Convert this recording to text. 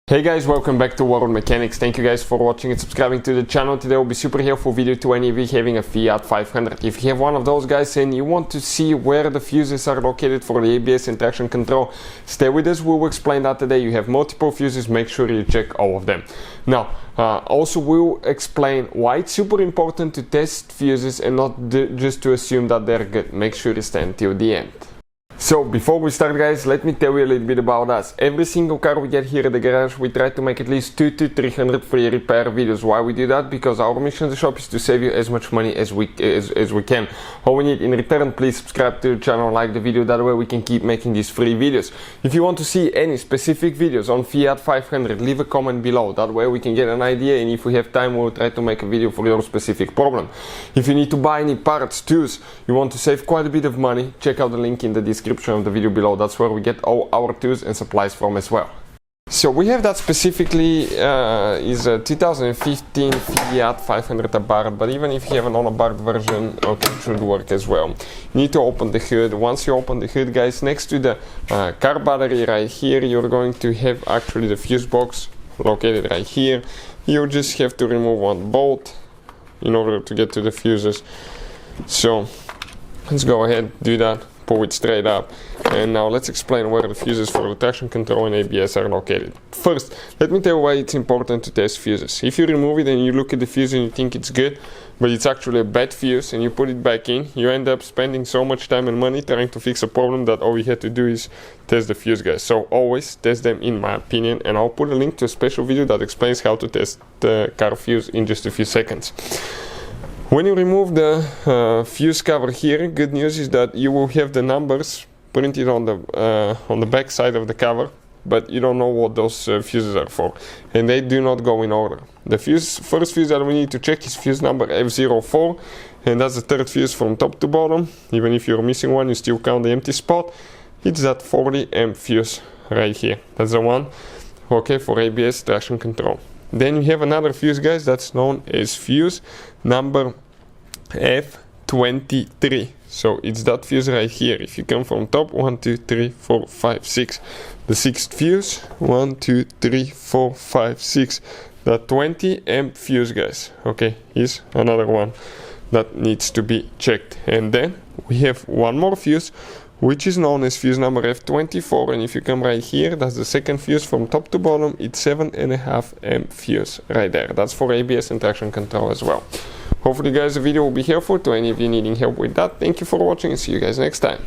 Hey guys, welcome back to World Mechanics. Thank you guys for watching and subscribing to the channel. Today will be super helpful video to any of you having a Fiat 500. If you have one of those guys and you want to see where the fuses are located for the ABS and traction control, stay with us. We will explain that today. You have multiple fuses, make sure you check all of them. Now, also we'll explain why it's super important to test fuses and not just to assume that they're good. Make sure you stay until the end. So before we start guys, let me tell you a little bit about us. Every single car we get here at the garage, we try to make at least 200 to 300 free repair videos. Why we do that? Because our mission in the shop is to save you as much money as we can. All we need in return, please subscribe to the channel, like the video, that way we can keep making these free videos. If you want to see any specific videos on Fiat 500, leave a comment below, that way we can get an idea, and if we have time we'll try to make a video for your specific problem. If you need to buy any parts, tools, you want to save quite a bit of money, check out the link in the description of the video below. That's where we get all our tools and supplies from as well. So we have that specifically is a 2015 Fiat 500 Abarth, but even if you have an Abarth version, okay, it should work as well. You need to open the hood. Once you open the hood guys, next to the car battery right here, you're going to have actually the fuse box located right here. You just have to remove one bolt in order to get to the fuses. So let's go ahead, do that. Pull it straight up, and now let's explain where the fuses for the traction control and ABS are located. First, let me tell you why it's important to test fuses. If you remove it and you look at the fuse and you think it's good, but it's actually a bad fuse, and you put it back in, you end up spending so much time and money trying to fix a problem that all you had to do is test the fuse guys. So always test them, in my opinion, and I'll put a link to a special video that explains how to test the car fuse in just a few seconds. When you remove the fuse cover here, good news is that you will have the numbers printed on the back side of the cover, but you don't know what those fuses are for, and they do not go in order. The first fuse that we need to check is fuse number F04, and that's the third fuse from top to bottom. Even if you're missing one, you still count the empty spot. It's that 40 amp fuse right here. That's the one, okay, for ABS traction control. Then you have another fuse guys that's known as fuse number F23. So it's that fuse right here. If you come from top, 1, 2, 3, 4, 5, 6. The sixth fuse, 1, 2, 3, 4, 5, 6. That 20 amp fuse guys, okay, is another one that needs to be checked. And then we have one more fuse, which is known as fuse number F24, and if you come right here, that's the second fuse from top to bottom. It's 7.5 amp fuse right there. That's for ABS and traction control as well. Hopefully guys the video will be helpful to any of you needing help with that. Thank you for watching and see you guys next time.